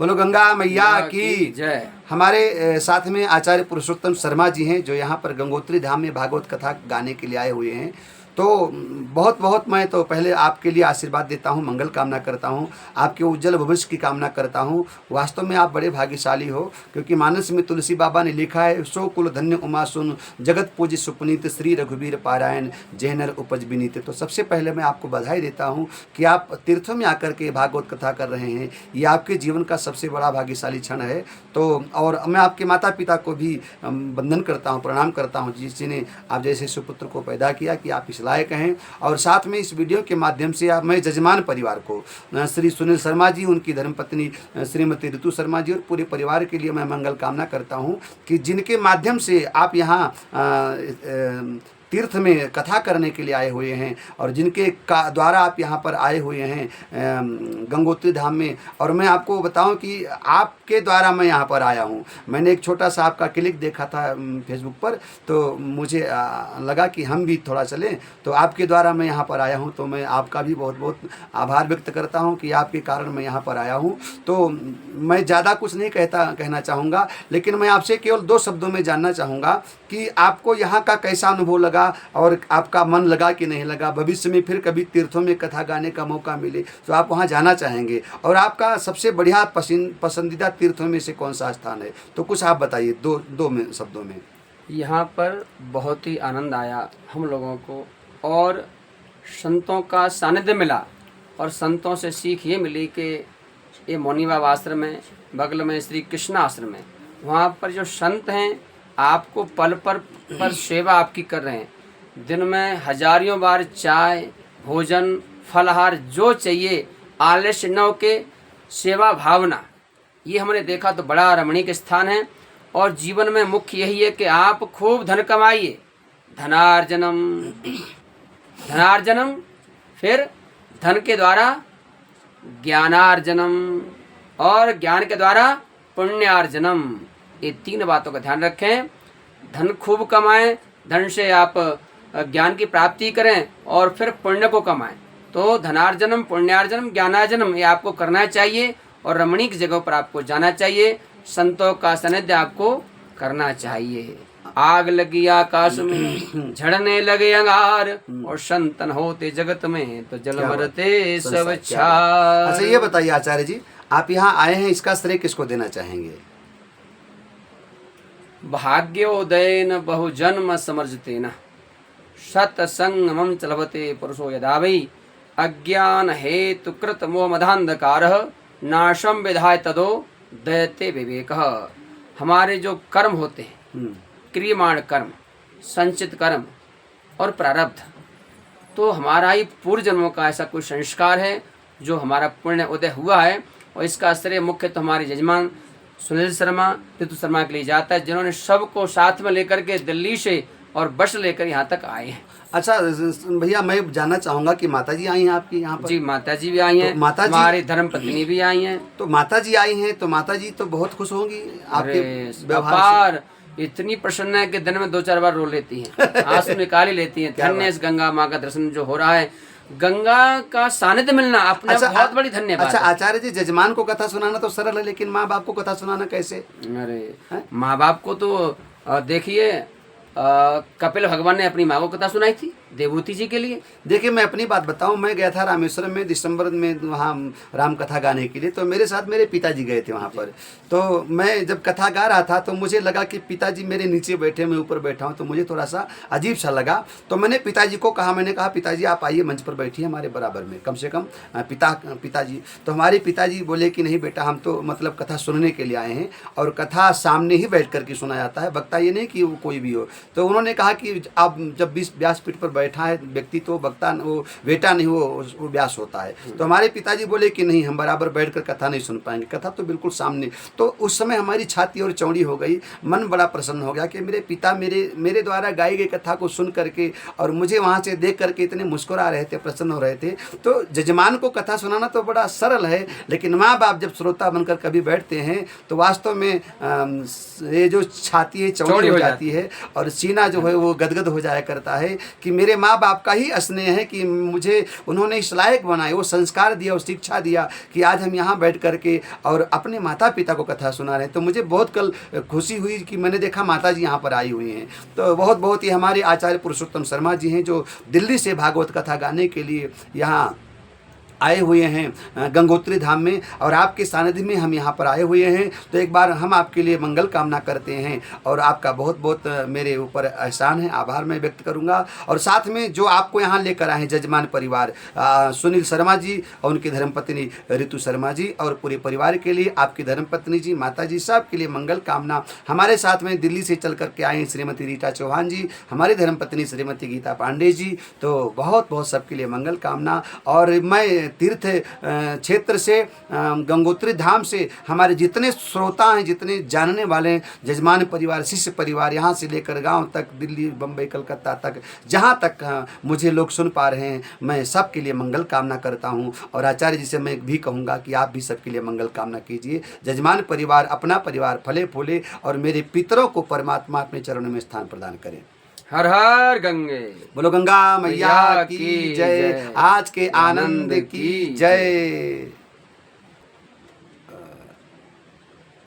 बोलो गंगा मैया की जय। हमारे साथ में आचार्य पुरुषोत्तम शर्मा जी हैं, जो यहाँ पर गंगोत्री धाम में भागवत कथा गाने के लिए आए हुए हैं। तो बहुत बहुत मैं तो पहले आपके लिए आशीर्वाद देता हूँ, मंगल कामना करता हूँ, आपके उज्जवल भविष्य की कामना करता हूँ। वास्तव में आप बड़े भाग्यशाली हो, क्योंकि मानस में तुलसी बाबा ने लिखा है, सो कुल धन्य उमा सुन, जगत पूज सुपुनीत, श्री रघुवीर पारायण, जय नर उपज विनीत। तो सबसे पहले मैं आपको बधाई देता हूँ कि आप तीर्थों में आकर के भागवत कथा कर रहे हैं। ये आपके जीवन का सबसे बड़ा भाग्यशाली क्षण है। तो और मैं आपके माता पिता को भी वंदन करता हूँ, प्रणाम करता हूँ, जिसने आप जैसे सुपुत्र को पैदा किया कि आप इस लायक हैं। और साथ में इस वीडियो के माध्यम से मैं जजमान परिवार को, श्री सुनील शर्मा जी, उनकी धर्मपत्नी श्रीमती ऋतु शर्मा जी और पूरे परिवार के लिए मैं मंगल कामना करता हूं कि जिनके माध्यम से आप यहां तीर्थ में कथा करने के लिए आए हुए हैं और जिनके द्वारा आप यहाँ पर आए हुए हैं गंगोत्री धाम में। और मैं आपको बताऊं कि आपके द्वारा मैं यहाँ पर आया हूँ। मैंने एक छोटा सा आपका क्लिक देखा था फेसबुक पर, तो मुझे लगा कि हम भी थोड़ा चलें, तो आपके द्वारा मैं यहाँ पर आया हूँ। तो मैं आपका भी बहुत बहुत आभार व्यक्त करता हूँ कि आपके कारण मैं यहाँ पर आया हूँ। तो मैं ज़्यादा कुछ नहीं कहना चाहूँगा, लेकिन मैं आपसे केवल 2 शब्दों में जानना चाहूँगा कि आपको यहाँ का कैसा अनुभव लगा और आपका मन लगा कि नहीं लगा। भविष्य में फिर कभी तीर्थों में कथा गाने का मौका मिले तो आप वहाँ जाना चाहेंगे, और आपका सबसे बढ़िया पसंदीदा तीर्थों में से कौन सा स्थान है? तो कुछ आप बताइए दो शब्दों में। यहाँ पर बहुत ही आनंद आया हम लोगों को, और संतों का सानिध्य मिला, और संतों से सीख ये मिली कि ये मौनी बाबा आश्रम है, बगल में श्री कृष्ण आश्रम है, वहाँ पर जो संत हैं आपको पल पर सेवा आपकी कर रहे हैं। दिन में हजारियों बार चाय, भोजन, फलहार जो चाहिए, आलस्य न के सेवा भावना, ये हमने देखा तो बड़ा रमणीक स्थान है। और जीवन में मुख्य यही है कि आप खूब धन कमाइए, धनार्जनम, फिर धन के द्वारा ज्ञानार्जनम, और ज्ञान के द्वारा पुण्यार्जनम। ये 3 बातों का ध्यान रखें। धन खूब कमाएं, धन से आप ज्ञान की प्राप्ति करें, और फिर पुण्य को कमाएं। तो धनार्जनम, पुण्यार्जनम, ज्ञानार्जनम ये आपको करना चाहिए, और रमणीक जगहों पर आपको जाना चाहिए, संतों का सानिध्य आपको करना चाहिए। आग लगी आकाश में, झड़ने लगे अंगार, और संतन होते जगत में, तो जल मरते सब छार। अच्छा ये बताइए आचार्य जी, आप यहाँ आए हैं, इसका श्रेय किसको देना चाहेंगे? भाग्योदयन बहुजन्म समर्जितेन सत्संगमं चलवते पुरुषो यदा वै अज्ञान हेतु कृत मोह मदान्धकारः नाशम विधाय तदो दयते विवेकः। हमारे जो कर्म होते हैं, क्रियमाण कर्म, संचित कर्म और प्रारब्ध, तो हमारा ही पूर्व जन्मों का ऐसा कोई संस्कार है जो हमारा पुण्य उदय हुआ है, और इसका श्रेय मुख्य तो हमारे यजमान सुनील शर्मा, ऋतु शर्मा के लिए जाता है, जिन्होंने सबको साथ में लेकर के दिल्ली से और बस लेकर यहाँ तक आए हैं। अच्छा भैया, मैं जानना चाहूँगा कि माता जी आई हैं आपकी यहाँ पर? जी, माता जी भी आई हैं, तो माता जी, हमारी धर्म पत्नी भी आई हैं। तो माता जी आई हैं, तो माता जी तो बहुत खुश होंगी आपके व्यवहार से। इतनी प्रसन्न है कि दिन में 2-4 बार रो लेती हैं, आंसू निकाल ही लेती हैं। धन्य इस गंगा माँ का दर्शन जो हो रहा है, गंगा का सानिध्य मिलना अपने बहुत बड़ी धन्यवाद। अच्छा आचार्य जी, जजमान को कथा सुनाना तो सरल है, लेकिन माँ बाप को कथा सुनाना कैसे? अरे माँ बाप को तो देखिए, कपिल भगवान ने अपनी माँ को कथा सुनाई थी देवहूति जी के लिए। देखिए मैं अपनी बात बताऊं, मैं गया था रामेश्वरम में दिसंबर में वहाँ राम कथा गाने के लिए, तो मेरे साथ मेरे पिताजी गए थे वहाँ पर। तो मैं जब कथा गा रहा था तो मुझे लगा कि पिताजी मेरे नीचे बैठे, मैं ऊपर बैठा हूँ, तो मुझे थोड़ा सा अजीब सा लगा। तो मैंने पिताजी को कहा, मैंने कहा पिताजी आप आइए मंच पर बैठिए हमारे बराबर में, कम से कम पिताजी। तो हमारे पिताजी बोले कि नहीं बेटा, हम तो मतलब कथा सुनने के लिए आए हैं, और कथा सामने ही बैठ कर के सुना जाता है, वक्ता ये नहीं कि वो कोई भी हो। तो उन्होंने कहा कि आप जब व्यासपीठ पर बैठा है व्यक्ति, तो वक्ता वो बेटा नहीं, वो व्यास होता है। तो हमारे पिताजी बोले कि नहीं, हम बराबर बैठकर कथा नहीं सुन पाएंगे, कथा तो बिल्कुल सामने। तो उस समय हमारी छाती और चौड़ी हो गई, मन बड़ा प्रसन्न हो गया कि मेरे पिता मेरे द्वारा गाई गई कथा को सुन करके और मुझे वहाँ से देख करके इतने मुस्कुरा रहे थे, प्रसन्न हो रहे थे। तो जजमान को कथा सुनाना तो बड़ा सरल है, लेकिन माँ बाप जब श्रोता बनकर कभी बैठते हैं तो वास्तव में ये जो छाती है चौड़ी हो जाती है, और सीना जो है वो गदगद हो जाया करता है कि मेरे मेरे माँ बाप का ही स्नेह है कि मुझे उन्होंने इस लायक बनाए, वो संस्कार दिया, वो शिक्षा दिया कि आज हम यहाँ बैठ करके और अपने माता पिता को कथा सुना रहे हैं। तो मुझे बहुत कल खुशी हुई कि मैंने देखा माता जी यहाँ पर आई हुई हैं। तो बहुत ही हमारे आचार्य पुरुषोत्तम शर्मा जी हैं जो दिल्ली से भागवत कथा गाने के लिए यहाँ आए हुए हैं गंगोत्री धाम में, और आपके सानिध्य में हम यहाँ पर आए हुए हैं। तो एक बार हम आपके लिए मंगल कामना करते हैं और आपका बहुत बहुत मेरे ऊपर एहसान है, आभार मैं व्यक्त करूँगा। और साथ में जो आपको यहाँ लेकर आए हैं जजमान परिवार सुनील शर्मा जी और उनकी धर्मपत्नी ऋतु शर्मा जी और पूरे परिवार के लिए, आपकी धर्मपत्नी जी, माता जी, सब के लिए मंगल कामना। हमारे साथ में दिल्ली से चल करके आए हैं श्रीमती रीटा चौहान जी, हमारी धर्मपत्नी श्रीमती गीता पांडे जी। तो बहुत सबके लिए मंगल कामना। और मैं तीर्थ क्षेत्र से गंगोत्री धाम से हमारे जितने श्रोता हैं, जितने जानने वाले हैं, जजमान परिवार, शिष्य परिवार, यहाँ से लेकर गांव तक, दिल्ली, बम्बई, कलकत्ता तक, जहाँ तक मुझे लोग सुन पा रहे हैं, मैं सबके लिए मंगल कामना करता हूँ। और आचार्य जी से मैं भी कहूँगा कि आप भी सबके लिए मंगल कामना कीजिए। जजमान परिवार, अपना परिवार फले फूले और मेरे पितरों को परमात्मा अपने चरणों में स्थान प्रदान करें। हर हर गंगे। बोलो गंगा मैया की जय। आज के आनंद की जय।